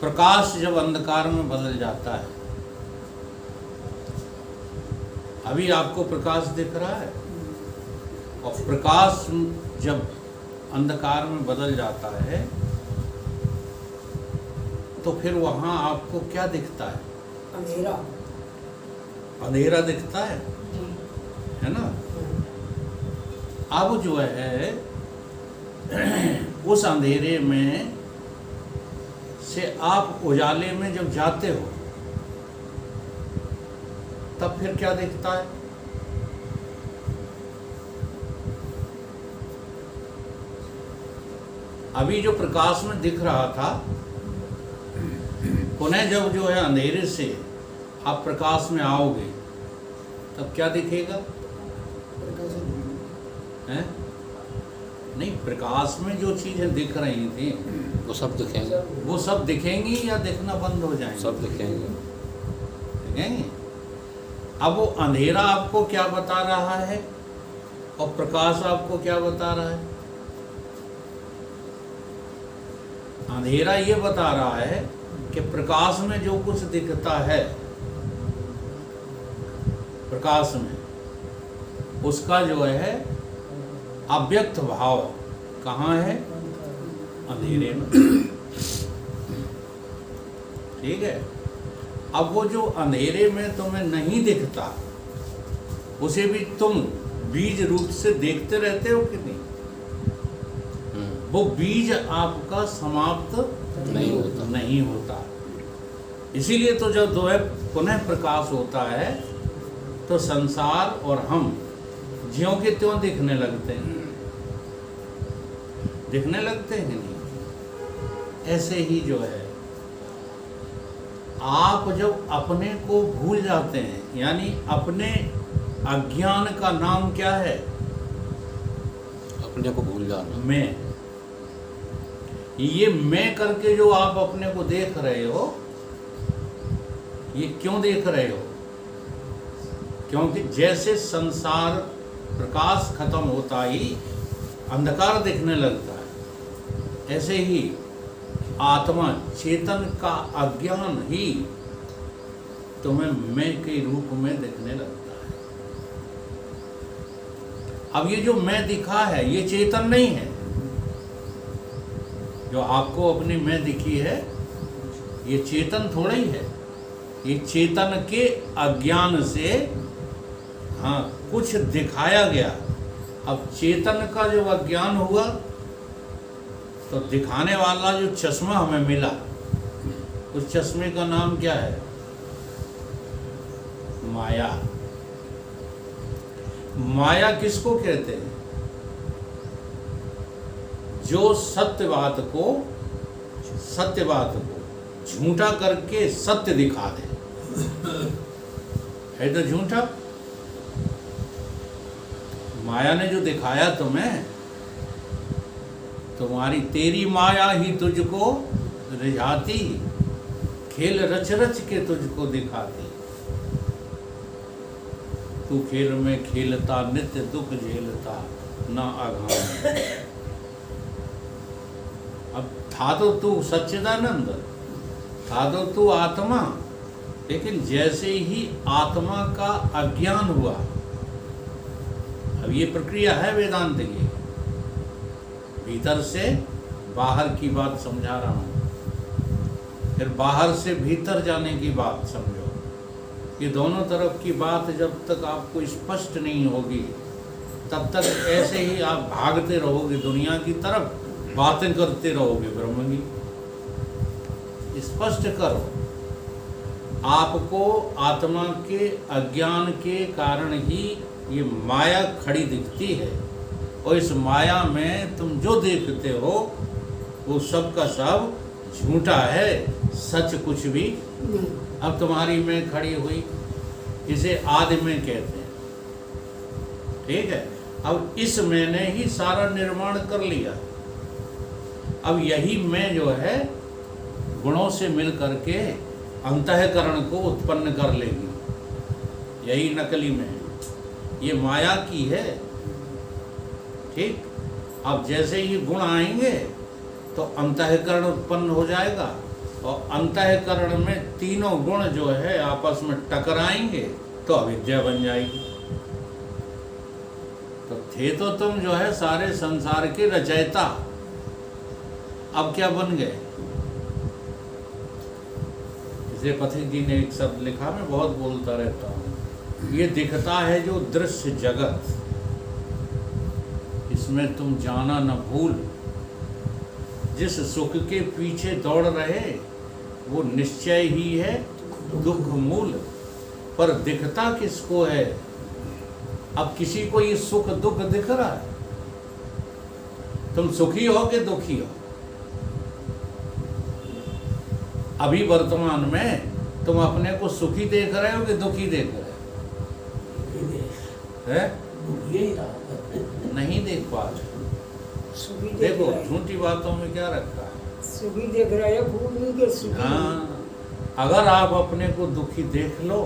प्रकाश जब अंधकार में बदल जाता है, अभी आपको प्रकाश दिख रहा है, और प्रकाश जब अंधकार में बदल जाता है तो फिर वहाँ आपको क्या दिखता है? अंधेरा। अंधेरा दिखता है ना? अब जो है उस अंधेरे में से आप उजाले में जब जाते हो तब फिर क्या दिखता है? अभी जो प्रकाश में दिख रहा था, पुनः जब जो है अंधेरे से आप प्रकाश में आओगे तब क्या दिखेगा? हैं? नहीं, प्रकाश में जो चीजें दिख रही थी वो सब दिखेंगे। वो सब दिखेंगी या दिखना बंद हो जाएंगे? सब दिखेंगे। दिखेंगे। अब वो अंधेरा आपको क्या बता रहा है और प्रकाश आपको क्या बता रहा है? अंधेरा ये बता रहा है कि प्रकाश में जो कुछ दिखता है, प्रकाश में उसका जो है अव्यक्त भाव कहाँ है? अंधेरे में। ठीक है। अब वो जो अंधेरे में तुम्हें नहीं दिखता, उसे भी तुम बीज रूप से देखते रहते हो कि नहीं? वो बीज आपका समाप्त नहीं होता। इसीलिए तो जब जो है पुनः प्रकाश होता है तो संसार और हम ज्यों के त्यों दिखने लगते हैं। दिखने लगते हैं नहीं? ऐसे ही जो है आप जब अपने को भूल जाते हैं, यानी अपने अज्ञान का नाम क्या है? अपने को भूल जाना। मैं। ये मैं करके जो आप अपने को देख रहे हो, ये क्यों देख रहे हो? क्योंकि जैसे संसार प्रकाश खत्म होता ही अंधकार दिखने लगता है, ऐसे ही आत्मा चेतन का अज्ञान ही तुम्हें मैं के रूप में दिखने लगता है। अब ये जो मैं दिखा है ये चेतन नहीं है। जो आपको अपनी मैं दिखी है ये चेतन थोड़ा ही है। ये चेतन के अज्ञान से हाँ कुछ दिखाया गया। अब चेतन का जो अज्ञान हुआ तो दिखाने वाला जो चश्मा हमें मिला, उस चश्मे का नाम क्या है? माया। माया किसको कहते हैं? जो सत्य बात को झूठा करके सत्य दिखा दे, है तो झूठा। माया ने जो दिखाया तुम्हें, तुम्हारी तेरी माया ही तुझको रिझाती, खेल रच रच के तुझको दिखाती। तू खेल में खेलता नित्य दुख झेलता ना आघान। अब था तो तू सच्चिदानंद, था तो तू आत्मा, लेकिन जैसे ही आत्मा का अज्ञान हुआ, अब ये प्रक्रिया है वेदांत की, भीतर से बाहर की बात समझा रहा हूँ, फिर बाहर से भीतर जाने की बात समझो। ये दोनों तरफ की बात जब तक आपको स्पष्ट नहीं होगी तब तक ऐसे ही आप भागते रहोगे दुनिया की तरफ, बातें करते रहोगे ब्रह्म की। स्पष्ट करो। आपको आत्मा के अज्ञान के कारण ही ये माया खड़ी दिखती है, और इस माया में तुम जो देखते हो वो सब का सब झूठा है, सच कुछ भी। अब तुम्हारी में खड़ी हुई, इसे आदि में कहते हैं। ठीक है। अब इस मैंने ही सारा निर्माण कर लिया। अब यही मैं जो है गुणों से मिल करके अंतःकरण को उत्पन्न कर लेगी। यही नकली में ये माया की है। ठीक। अब जैसे ही गुण आएंगे तो अंतःकरण उत्पन्न हो जाएगा, और अंतःकरण में तीनों गुण जो है आपस में टकराएंगे तो अविद्या बन जाएगी। तो थे तो तुम जो है सारे संसार के रचयिता, अब क्या बन गए? इसलिए पथिक जी ने एक शब्द लिखा, मैं बहुत बोलता रहता हूँ, ये दिखता है जो दृश्य जगत, इसमें तुम जाना न भूल, जिस सुख के पीछे दौड़ रहे वो निश्चय ही है दुख मूल। पर दिखता किसको है? अब किसी को ये सुख दुख दिख रहा है? तुम सुखी हो कि दुखी हो? अभी वर्तमान में तुम अपने को सुखी देख रहे हो कि दुखी देख रहे हो? है? नहीं देख पा रहे। देखो झूठी बातों में क्या रखा है, सुखी देख रहा है, खूब के सुखी। हाँ, अगर आप अपने को दुखी देख लो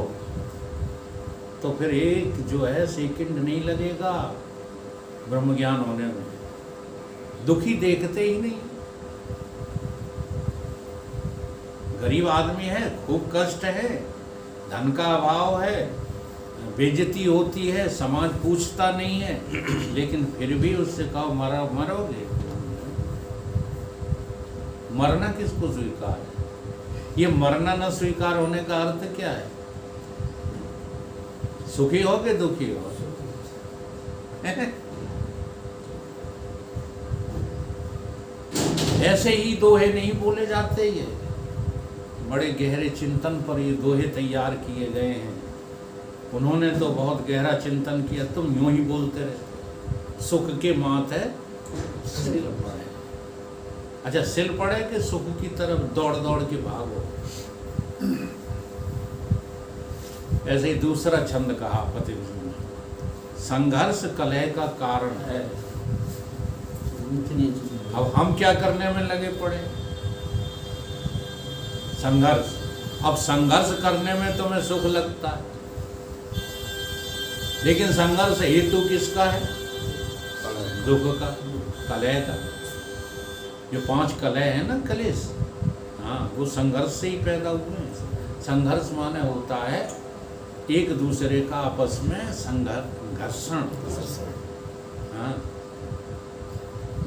तो फिर एक जो है सेकंड नहीं लगेगा ब्रह्म ज्ञान होने में। दुखी देखते ही नहीं। गरीब आदमी है, खूब कष्ट है, धन का अभाव है, बेइज्जती होती है, समाज पूछता नहीं है, लेकिन फिर भी उससे कहो मरोगे। मरना किसको स्वीकार है? ये मरना न स्वीकार होने का अर्थ क्या है? सुखी हो कि दुखी हो? ऐसे ही दोहे नहीं बोले जाते, ये बड़े गहरे चिंतन पर ये दोहे तैयार किए गए हैं। उन्होंने तो बहुत गहरा चिंतन किया, तुम यूं ही बोलते रहे। सुख के माथे सिल पड़े। अच्छा, सिल पड़े कि सुख की तरफ दौड़ दौड़ के भागो। ऐसे ही दूसरा छंद कहा पथिक जी ने, संघर्ष कलह का कारण है। अब हम क्या करने में लगे पड़े? संघर्ष। अब संघर्ष करने में तुम्हें सुख लगता है, लेकिन संघर्ष हेतु किसका है? दुख का, कलह का। जो 5 कलह है ना, कलेश, हाँ, वो संघर्ष से ही पैदा हुए हैं। संघर्ष माने होता है एक दूसरे का आपस में घर्षण। हाँ,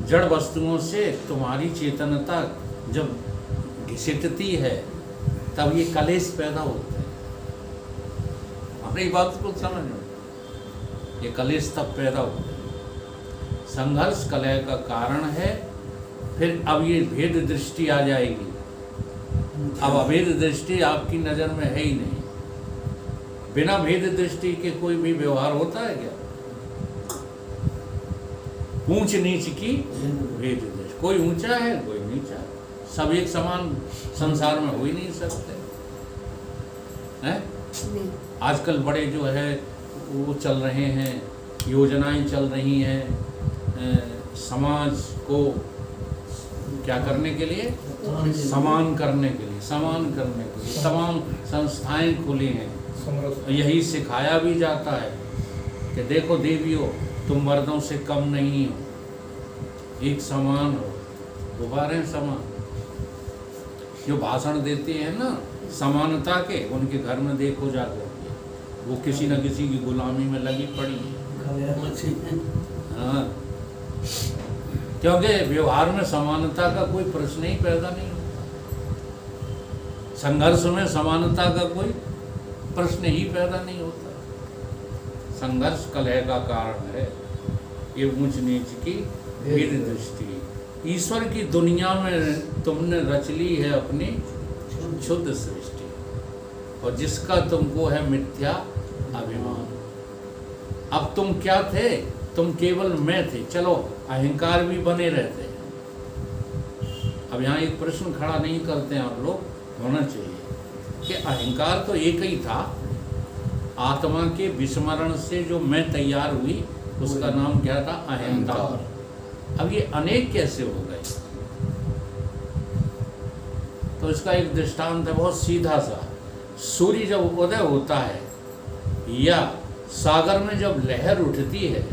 जड़ वस्तुओं से तुम्हारी चेतनता जब घिसटती है तब ये कलेश पैदा होते हैं। अपनी बात को समझ लो, ये कलेश तब पैदा होते हैं। संघर्ष कलह का कारण है। फिर अब ये भेद दृष्टि आ जाएगी। अब अभेद दृष्टि आपकी नजर में है ही नहीं। बिना भेद दृष्टि के कोई भी व्यवहार होता है क्या? ऊंच नीच की भेद दृष्टि, कोई ऊंचा है कोई नीचा है, सब एक समान संसार में हो ही नहीं सकते हैं। आजकल बड़े जो है वो चल रहे हैं, योजनाएं चल रही हैं समाज को क्या करने के लिए? समान करने के लिए, समान करने के लिए तमाम संस्थाएं खुली हैं। यही सिखाया भी जाता है कि देखो देवियों, तुम मर्दों से कम नहीं हो, एक समान हो, दोबारा समान। जो भाषण देते हैं ना समानता के, उनके घर में देखो जाकर, वो किसी न किसी की गुलामी में लगी पड़ी है। हाँ, क्योंकि व्यवहार में समानता का कोई प्रश्न ही पैदा नहीं होता। संघर्ष में समानता का कोई प्रश्न ही पैदा नहीं होता। संघर्ष कलह का कारण है। ये ऊंच नीच की भेद दृष्टि। ईश्वर की दुनिया में तुमने रच ली है अपनी शुद्ध सृष्टि, और जिसका तुमको है मिथ्या अभिमान। अब तुम क्या थे? तुम केवल मैं थे। चलो अहंकार भी बने रहते हैं। अब यहाँ एक प्रश्न खड़ा नहीं करते हैं आप लोग, होना चाहिए कि अहंकार तो एक ही था। आत्मा के विस्मरण से जो मैं तैयार हुई उसका नाम क्या था? अहंकार। अब ये अनेक कैसे हो गए? तो इसका एक दृष्टांत है बहुत सीधा सा। सूर्य जब उदय होता है या सागर में जब लहर उठती है,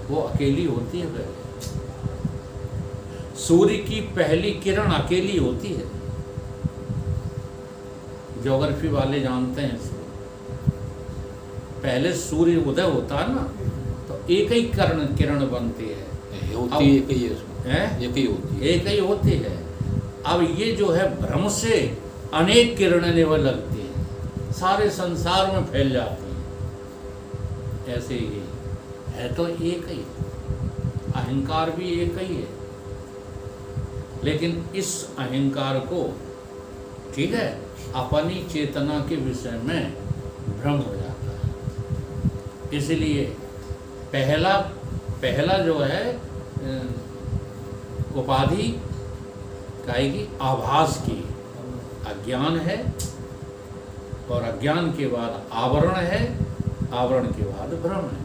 वो अकेली होती है। पहले सूर्य की पहली किरण अकेली होती है, ज्योग्राफी वाले जानते हैं इसको। पहले सूर्य उदय होता है ना, तो एक ही किरण बनती है, ये होती है एक ही है उसमें, हैं? एक ही होती है। एक ही होती है। अब ये जो है भ्रम से अनेक किरणें वो लगती हैं, सारे संसार में फैल जाती हैं। ऐसे ही है तो एक ही, अहंकार भी एक ही है, लेकिन इस अहंकार को, ठीक है, अपनी चेतना के विषय में भ्रम हो जाता है। इसलिए पहला जो है उपाधि काहे की, आभास की, अज्ञान है, और अज्ञान के बाद आवरण है, आवरण के बाद भ्रम है।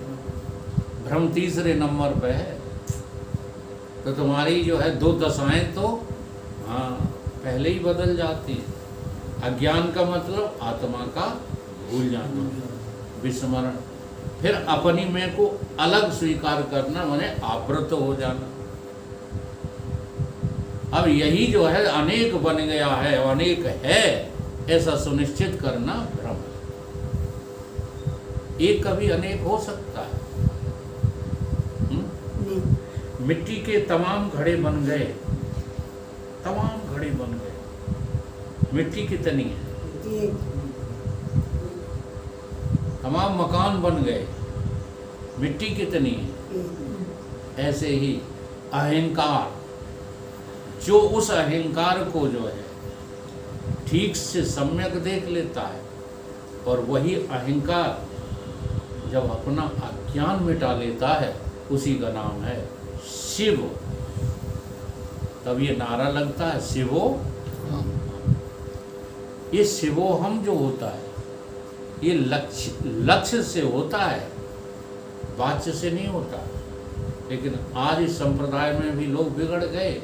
भ्रम तीसरे नंबर पे है। तो तुम्हारी जो है 2 दशाएं तो हाँ पहले ही बदल जाती हैं। अज्ञान का मतलब आत्मा का भूल जाना, विस्मरण, फिर अपनी मैं को अलग स्वीकार करना, माने आवृत हो जाना। अब यही जो है अनेक बन गया है, अनेक है, ऐसा सुनिश्चित करना भ्रम है। एक कभी अनेक हो सकता है। मिट्टी के तमाम घड़े बन गए, तमाम घड़े बन गए, मिट्टी कितनी है? तमाम मकान बन गए, मिट्टी कितनी है? ऐसे ही अहंकार, जो उस अहंकार को जो है ठीक से सम्यक देख लेता है, और वही अहंकार जब अपना अज्ञान मिटा लेता है, उसी का नाम है शिव। तब ये नारा लगता है शिवो। ये शिवोहम जो होता है, ये लक्ष्य से होता है, वाच्य से नहीं होता। लेकिन आज इस संप्रदाय में भी लोग बिगड़ गए,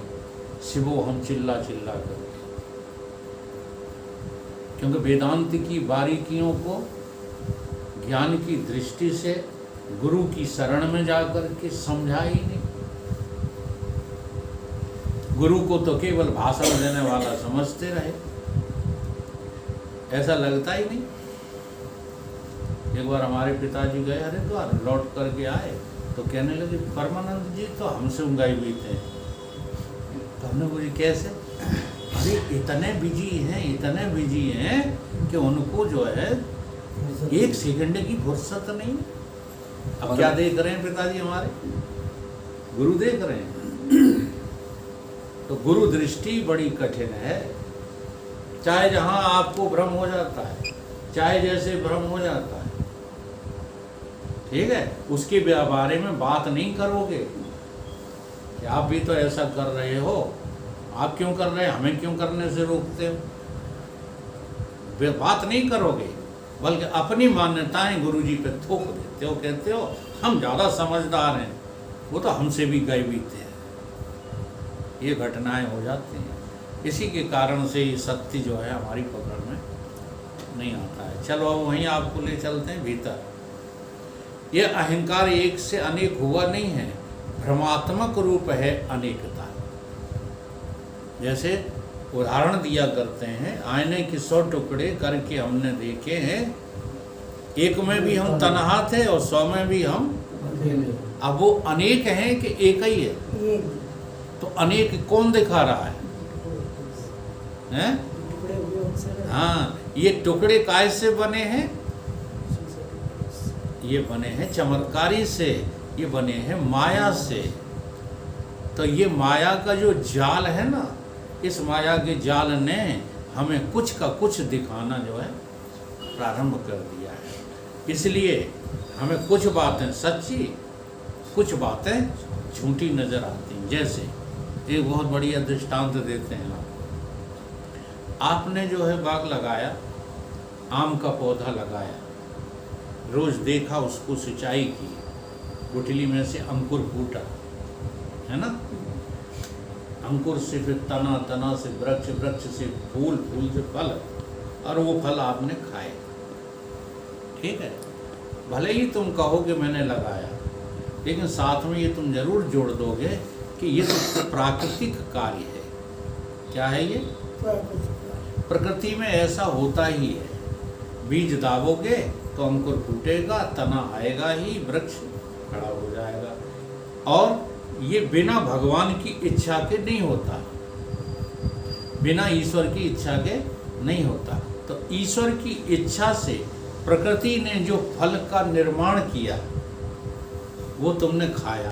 शिवोहम चिल्ला चिल्ला करके, क्योंकि वेदांत की बारीकियों को ज्ञान की दृष्टि से गुरु की शरण में जाकर के समझा ही नहीं। गुरु को तो केवल भाषण देने वाला समझते रहे, ऐसा लगता ही नहीं। एक बार हमारे पिताजी गए हरिद्वार, लौट करके आए तो कहने लगे परमानंद जी तो हमसे उंगाई हुई थे। तो हमने बोली कैसे? अरे इतने बिजी हैं कि उनको जो है 1 सेकंड की फुर्सत नहीं। अब क्या देख रहे हैं पिताजी हमारे? गुरु देख रहे हैं। तो गुरु दृष्टि बड़ी कठिन है। चाहे जहां आपको भ्रम हो जाता है, चाहे जैसे भ्रम हो जाता है, ठीक है, उसके बारे में बात नहीं करोगे कि आप भी तो ऐसा कर रहे हो, आप क्यों कर रहे हैं, हमें क्यों करने से रोकते हो, वे बात नहीं करोगे, बल्कि अपनी मान्यताएं गुरुजी पे थोप देते हो, कहते हो हम ज़्यादा समझदार हैं, वो तो हमसे भी गए बीते हैं। ये घटनाएं हो जाती हैं। इसी के कारण से ये सत्य जो है हमारी पकड़ में नहीं आता है। चलो अब वहीं आपको ले चलते हैं भीतर। ये अहंकार एक से अनेक हुआ नहीं है, भ्रमात्मक रूप है अनेकता। जैसे उदाहरण दिया करते हैं, आईने के 100 टुकड़े करके हमने देखे हैं, एक में भी हम तन्हा थे और 100 में भी हम। अब वो अनेक हैं कि एक ही है? तो अनेक कौन दिखा रहा है? हाँ, ये टुकड़े काय से बने हैं? ये बने हैं चमत्कारी से, ये बने हैं माया से। तो ये माया का जो जाल है ना, इस माया के जाल ने हमें कुछ का कुछ दिखाना जो है प्रारंभ कर दिया है। इसलिए हमें कुछ बातें सच्ची, कुछ बातें झूठी नजर आती हैं। जैसे एक बहुत बढ़िया दृष्टांत देते हैं। आपने जो है बाग लगाया, आम का पौधा लगाया, रोज देखा, उसको सिंचाई की, गुठली में से अंकुर फूटा, है ना, अंकुर से फिर तना, तना से वृक्ष, वृक्ष से फूल, फूल से फल, और वो फल आपने खाए। ठीक है, भले ही तुम कहो कि मैंने लगाया, लेकिन साथ में ये तुम जरूर जोड़ दोगे कि ये तो प्राकृतिक कार्य है। क्या है ये? प्रकृति में ऐसा होता ही है, बीज दाबोगे तो अंकुर फूटेगा, तना आएगा ही, वृक्ष खड़ा हो जाएगा। और ये बिना भगवान की इच्छा के नहीं होता, बिना ईश्वर की इच्छा के नहीं होता। तो ईश्वर की इच्छा से प्रकृति ने जो फल का निर्माण किया वो तुमने खाया,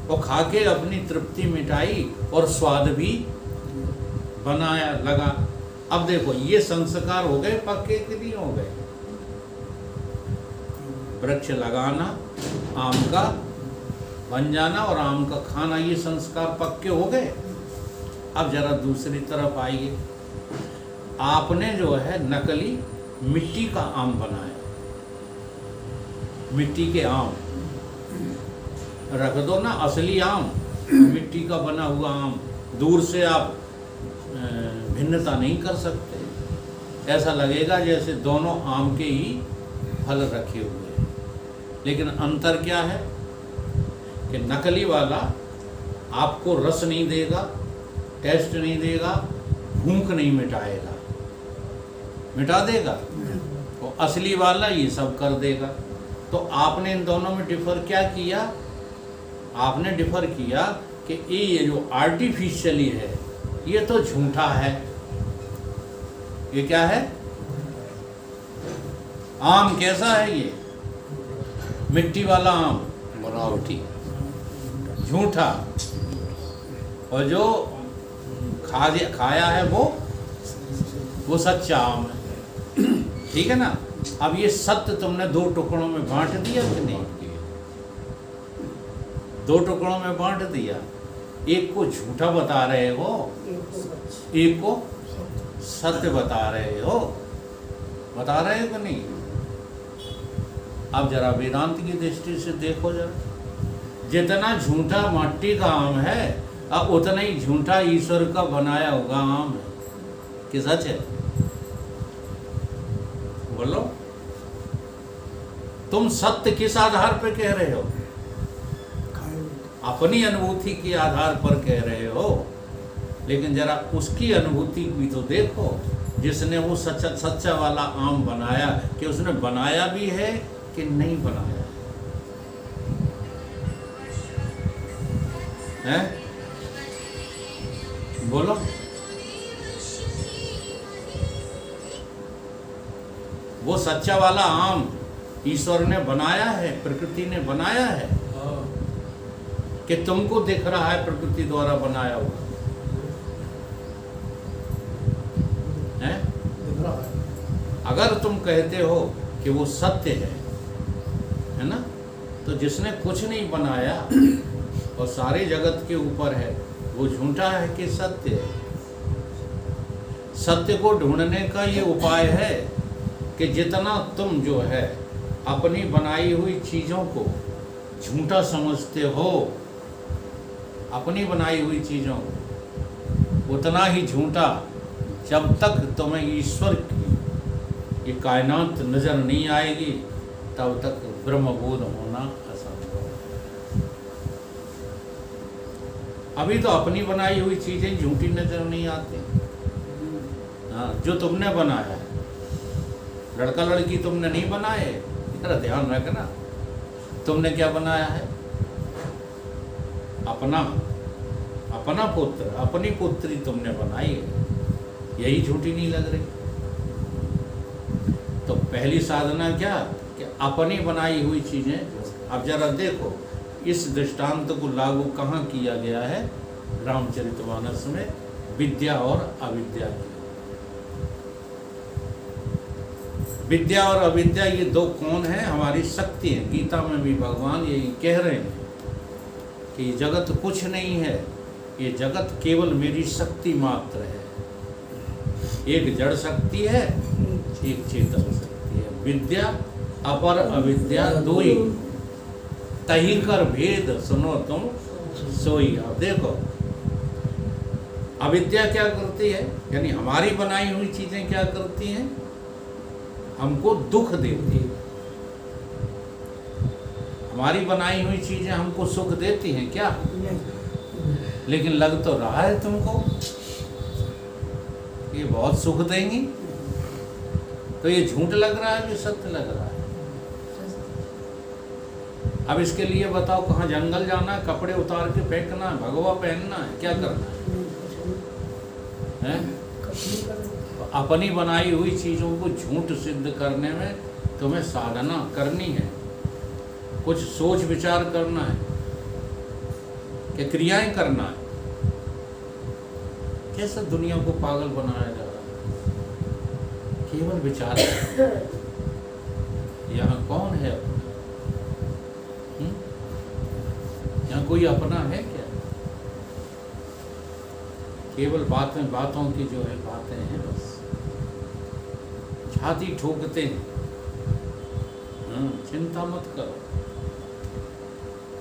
और खा के अपनी तृप्ति मिटाई और स्वाद भी बनाया लगा। अब देखो ये संस्कार हो गए पक्के कि नहीं हो गए? वृक्ष लगाना, आम का बन जाना और आम का खाना, ये संस्कार पक्के हो गए। अब जरा दूसरी तरफ आइए, आपने जो है नकली मिट्टी का आम बनाया, मिट्टी के आम रख दो ना, असली आम मिट्टी का बना हुआ आम, दूर से आप भिन्नता नहीं कर सकते, ऐसा लगेगा जैसे दोनों आम के ही फल रखे हुए हैं। लेकिन अंतर क्या है कि नकली वाला आपको रस नहीं देगा, टेस्ट नहीं देगा, भूख नहीं मिटाएगा, मिटा देगा, और असली वाला ये सब कर देगा। तो आपने इन दोनों में डिफर क्या किया? आपने डिफर किया कि ये जो आर्टिफिशियली है ये तो झूठा है। ये क्या है? आम कैसा है? ये मिट्टी वाला आम बनावटी, झूठा, और जो खाया है वो सच्चा आम है। ठीक है ना? अब ये सत्य तुमने दो टुकड़ों में बांट दिया कि नहीं? दो टुकड़ों में बांट दिया। एक को झूठा बता रहे हो, एक को सत्य बता रहे हो, बता रहे हो कि नहीं? अब जरा वेदांत की दृष्टि से देखो जरा, जितना झूठा मट्टी का आम है अब उतना ही झूठा ईश्वर का बनाया हुआ आम है। कि सच है? बोलो, तुम सत्य किस आधार पर कह रहे हो? अपनी अनुभूति के आधार पर कह रहे हो, लेकिन जरा उसकी अनुभूति भी तो देखो जिसने वो सच्चा वाला आम बनाया, कि उसने बनाया भी है कि नहीं बनाया है? बोलो, वो सच्चा वाला आम ईश्वर ने बनाया है, प्रकृति ने बनाया है, कि तुमको दिख रहा है प्रकृति द्वारा बनाया हुआ है? अगर तुम कहते हो कि वो सत्य है ना, तो जिसने कुछ नहीं बनाया और सारे जगत के ऊपर है, वो झूठा है कि सत्य है? सत्य को ढूंढने का ये उपाय है कि जितना तुम जो है अपनी बनाई हुई चीज़ों को झूठा समझते हो, अपनी बनाई हुई चीज़ों को, उतना ही झूठा जब तक तुम्हें ईश्वर की ये कायनात नज़र नहीं आएगी तब तक ब्रह्मबोध होना असंभव है। अभी तो अपनी बनाई हुई चीज़ें झूठी नज़र नहीं आती। हाँ, जो तुमने बनाया है, लड़का लड़की तुमने नहीं बनाए, इतना ध्यान रखना। तुमने क्या बनाया है? अपना पुत्र, अपनी पुत्री तुमने बनाई है, यही झूठी नहीं लग रही? तो पहली साधना क्या कि अपनी बनाई हुई चीज़ें। अब जरा देखो इस दृष्टांत को लागू कहाँ किया गया है? रामचरितमानस में विद्या और अविद्या की। विद्या और अविद्या ये दो कौन है? हमारी शक्ति है। गीता में भी भगवान यही कह रहे हैं कि ये जगत कुछ नहीं है, ये जगत केवल मेरी शक्ति मात्र है। एक जड़ शक्ति है, एक चेतन शक्ति है। विद्या अपर अविद्या दोई, तही कर भेद सुनो तुम सोई। अब देखो अविद्या क्या करती है, यानी हमारी बनाई हुई चीजें क्या करती हैं? हमको दुख देती है। हमारी बनाई हुई चीजें हमको सुख देती हैं क्या? लेकिन लग तो रहा है तुमको ये बहुत सुख देंगी, तो ये झूठ लग रहा है कि सत्य लग रहा है? अब इसके लिए बताओ, कहाँ जंगल जाना है, कपड़े उतार के फेंकना है, भगवा पहनना है, क्या करना है? अपनी बनाई हुई चीजों को झूठ सिद्ध करने में तुम्हें साधना करनी है, कुछ सोच विचार करना है, कि क्रियाएं करना है। कैसे दुनिया को पागल बनाया जा रहा है? केवल विचार। यहाँ कौन है अपना? यहाँ कोई अपना है क्या? केवल बातों की जो है बातें हैं, बस छाती ठोकते हैं। चिंता मत करो,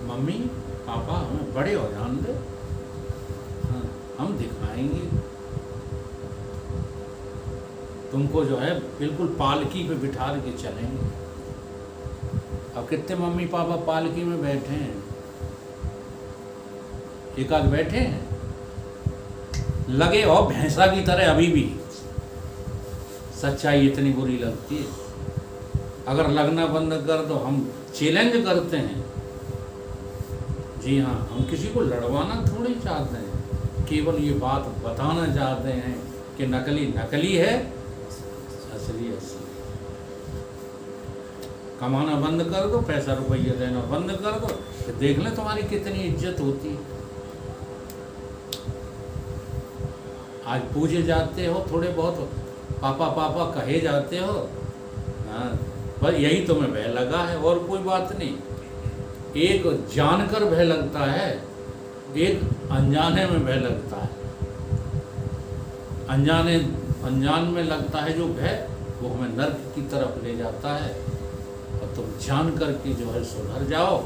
मम्मी पापा हमें बड़े हो जान दे, हम दिखाएंगे तुमको, जो है बिल्कुल पालकी पे बिठा के चलेंगे। अब कितने मम्मी पापा पालकी में बैठे हैं? एक आध बैठे हैं, लगे हो भैंसा की तरह अभी भी। सच्चाई इतनी बुरी लगती है। अगर लगना बंद कर दो, हम चैलेंज करते हैं। जी हाँ, हम किसी को लड़वाना थोड़ी चाहते हैं, केवल ये बात बताना चाहते हैं कि नकली नकली है, असली असली। कमाना बंद कर दो, पैसा रुपया देना बंद कर दो, तो देख लें तुम्हारी कितनी इज्जत होती है। आज पूजे जाते हो, थोड़े बहुत पापा पापा कहे जाते हो, हाँ, बस यही तुम्हें भय लगा है, और कोई बात नहीं। एक जानकर भय लगता है, एक अनजाने में भय लगता है। अनजान में लगता है जो भय, वो हमें नर्क की तरफ ले जाता है, और तुम जान कर के जो है सुधर जाओ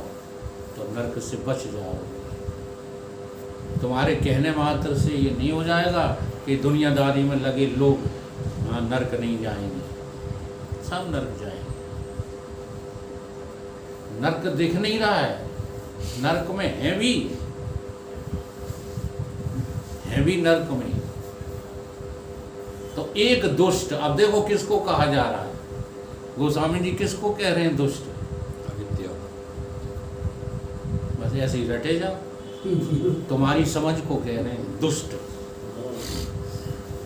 तो नर्क से बच जाओगे। तुम्हारे कहने मात्र से ये नहीं हो जाएगा कि दुनियादारी में लगे लोग नर्क नहीं जाएंगे, सब नर्क जाएंगे। नर्क दिख नहीं रहा है, नर्क में है भी नर्क में। तो एक दुष्ट, अब देखो किसको कहा जा रहा है, गोस्वामी जी किसको कह रहे हैं दुष्ट? अविद्या। बस ऐसे ही रटे जाओ, तुम्हारी समझ को कह रहे हैं दुष्ट।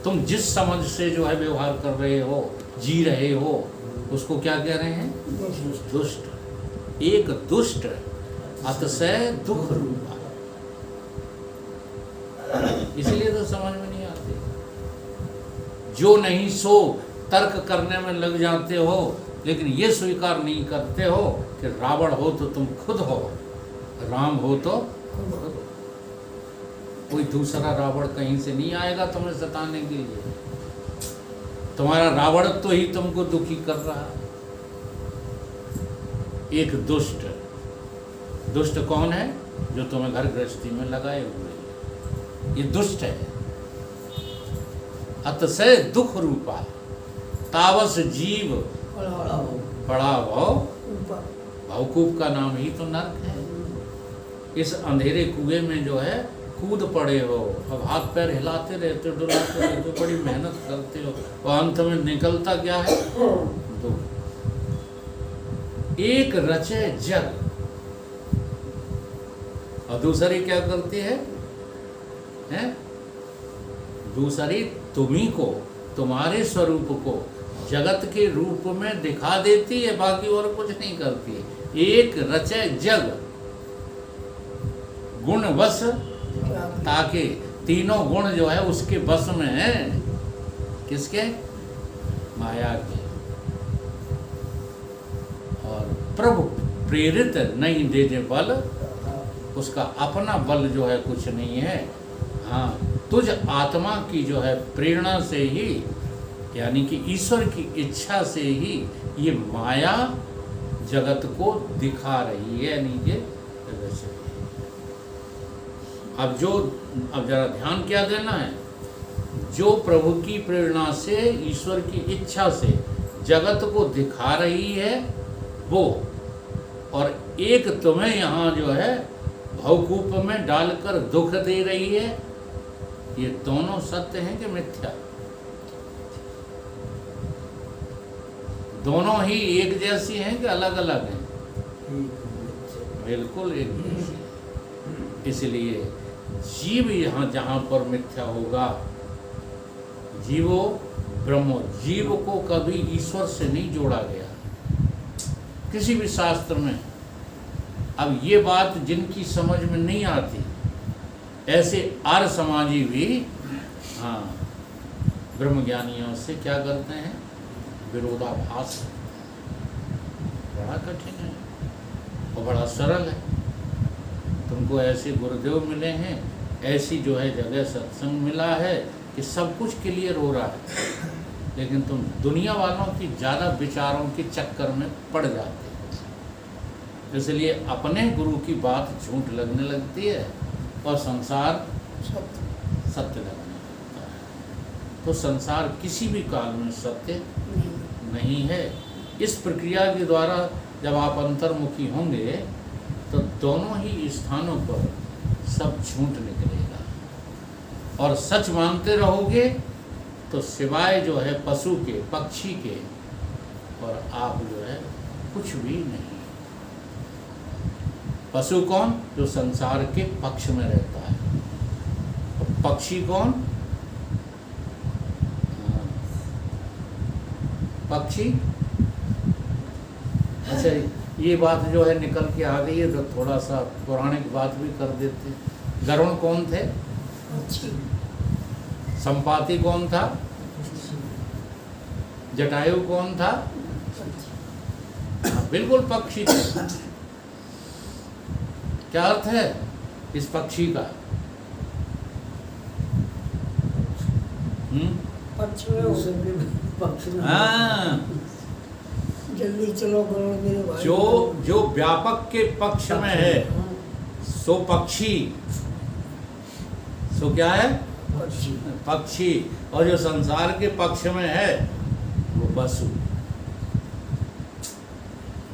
तुम जिस समझ से जो है व्यवहार कर रहे हो, जी रहे हो, उसको क्या कह रहे हैं? दुष्ट। एक दुष्ट अतिशय दुख रूपा। इसलिए तो समझ में नहीं आती। जो नहीं सो तर्क करने में लग जाते हो, लेकिन ये स्वीकार नहीं करते हो कि रावण हो तो तुम खुद हो, राम हो तो खुद हो। कोई दूसरा रावण कहीं से नहीं आएगा तुम्हें सताने के लिए। तुम्हारा रावण तो ही तुमको दुखी कर रहा है। एक दुष्ट। दुष्ट कौन है? जो तुम्हें घर गृहस्थी में लगाए हुए हैं, ये दुष्ट है। अतिशय दुख रूपा तावस जीव बड़ा भव, भवकूप का नाम ही तो नर्क है। इस अंधेरे कुएं में जो है कूद पड़े हो, अब हाथ पैर हिलाते रहते हो, डुलाते रहते हो, बड़ी मेहनत करते हो, और अंत में निकलता क्या है? दुख। एक रचे जग, और दूसरी क्या करती है? दूसरी तुम्ही को, तुम्हारे स्वरूप को जगत के रूप में दिखा देती है, बाकी और कुछ नहीं करती। एक रचे जग गुण वश, ताकि तीनों गुण जो है उसके बस में है। किसके? माया के। और प्रभु प्रेरित नहीं दे दे बल, उसका अपना बल जो है कुछ नहीं है। हाँ, तुझ आत्मा की जो है प्रेरणा से ही, यानी कि ईश्वर की इच्छा से ही ये माया जगत को दिखा रही है, नीचे जगत से। अब जरा ध्यान क्या देना है? जो प्रभु की प्रेरणा से, ईश्वर की इच्छा से जगत को दिखा रही है वो, और एक तुम्हें यहाँ जो है भवकूप में डालकर दुख दे रही है, ये दोनों सत्य हैं कि मिथ्या? दोनों ही एक जैसी हैं कि अलग अलग हैं? बिल्कुल एक जैसी। इसलिए जीव यहाँ जहाँ पर मिथ्या होगा, जीवो ब्रह्मो, जीव को कभी ईश्वर से नहीं जोड़ा गया किसी भी शास्त्र में। अब ये बात जिनकी समझ में नहीं आती, ऐसे आर्य समाजी भी हाँ ब्रह्मज्ञानियों से क्या करते हैं? विरोधाभास। बड़ा कठिन है और बड़ा सरल है। तुमको ऐसे गुरुदेव मिले हैं, ऐसी जो है जगह सत्संग मिला है कि सब कुछ के लिए रो रहा है, लेकिन तुम दुनिया वालों की ज़्यादा विचारों के चक्कर में पड़ जाते हो। इसलिए अपने गुरु की बात झूठ लगने लगती है और संसार सत्य लगने लगता है। तो संसार किसी भी काल में सत्य नहीं है। इस प्रक्रिया के द्वारा जब आप अंतर्मुखी होंगे तो दोनों ही स्थानों पर सब झूठ निकलेगा, और सच मानते रहोगे तो सिवाय जो है पशु के, पक्षी के, और आप जो है कुछ भी नहीं। पशु कौन? जो संसार के पक्ष में रहता है। और पक्षी कौन? पक्षी। अच्छा, ये बात जो है निकल के आ गई है तो थोड़ा सा पौराणिक बात भी कर देते। गरुण कौन थे? संपाति कौन था? जटायु कौन था? बिल्कुल पक्षी थे। क्या अर्थ है इस पक्षी का? हाँ, जल्दी चलो करो मेरे भाई। जो व्यापक के पक्ष में है सो पक्षी, सो क्या है? पक्षी। और जो संसार के पक्ष में है वो पशु।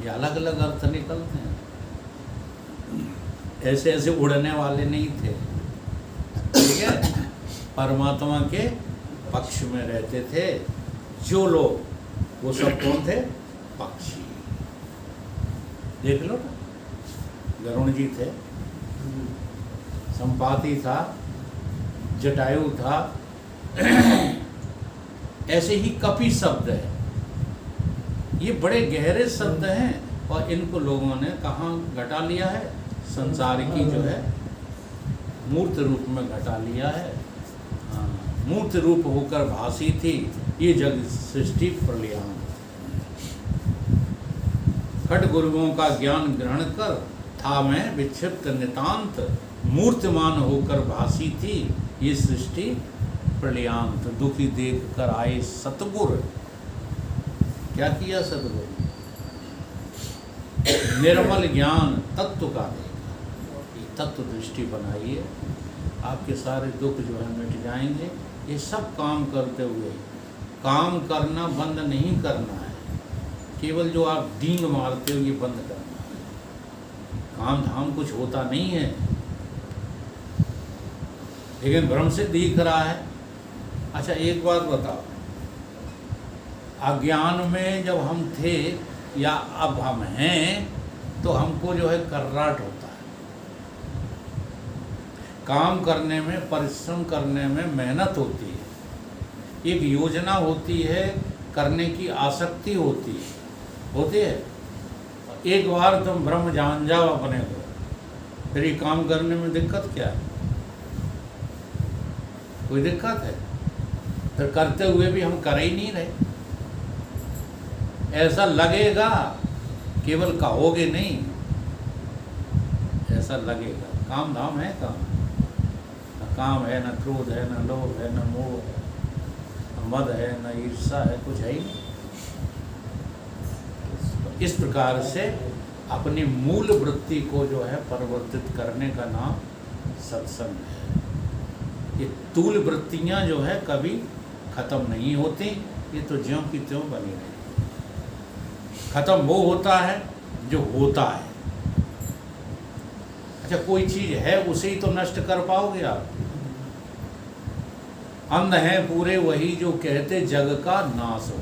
ये अलग अलग अर्थ निकलते हैं। ऐसे ऐसे उड़ने वाले नहीं थे, ठीक है? परमात्मा के पक्ष में रहते थे जो लोग, वो सब कौन थे? पक्षी। देख लो ना, गरुण जी थे, संपाति था, जटायु था, ऐसे ही कपि शब्द है। ये बड़े गहरे शब्द हैं और इनको लोगों ने कहाँ घटा लिया है? संसार की जो है मूर्त रूप में घटा लिया है। हाँ, मूर्त रूप होकर भासी थी ये जग सृष्टि प्रलयान। खट गुरुओं का ज्ञान ग्रहण कर था मैं विक्षिप्त नितांत, मूर्तिमान होकर भासी थी ये सृष्टि प्रलयांत। दुखी देख कर आए सतगुर। क्या किया सतगुरु? निर्मल ज्ञान तत्व का देगा। तत्व दृष्टि बनाइए, आपके सारे दुख जो है मिट जाएंगे। ये सब काम करते हुए, काम करना बंद नहीं करना है, केवल जो आप डींग मारते हो ये बंद करना है। काम धाम कुछ होता नहीं है, लेकिन भ्रम से दिख रहा है। अच्छा, एक बात बताओ, अज्ञान में जब हम थे या अब हम हैं तो हमको जो है कर्राट होता है। काम करने में, परिश्रम करने में मेहनत होती है, एक योजना होती है, करने की आसक्ति होती है। एक बार तुम ब्रह्म जान जाओ अपने को, फिर ये काम करने में दिक्कत क्या है? कोई दिक्कत है? फिर करते हुए भी हम कर ही नहीं रहे। ऐसा लगेगा, केवल कहोगे नहीं, ऐसा लगेगा। काम धाम है काम? न काम है, न क्रोध है, न लोभ है, न मोह है, न मद है, न ईर्षा है, कुछ है ही नहीं। तो इस प्रकार से अपनी मूल वृत्ति को जो है परिवर्तित करने का नाम सत्संग है। ये तूल वृत्तियाँ जो है कभी खत्म नहीं होती, ये तो ज्यों की त्यों बनी रही। खत्म वो होता है जो होता है। अच्छा, कोई चीज है उसे ही तो नष्ट कर पाओगे आप। अंध हैं पूरे वही जो कहते जग का नाश हो।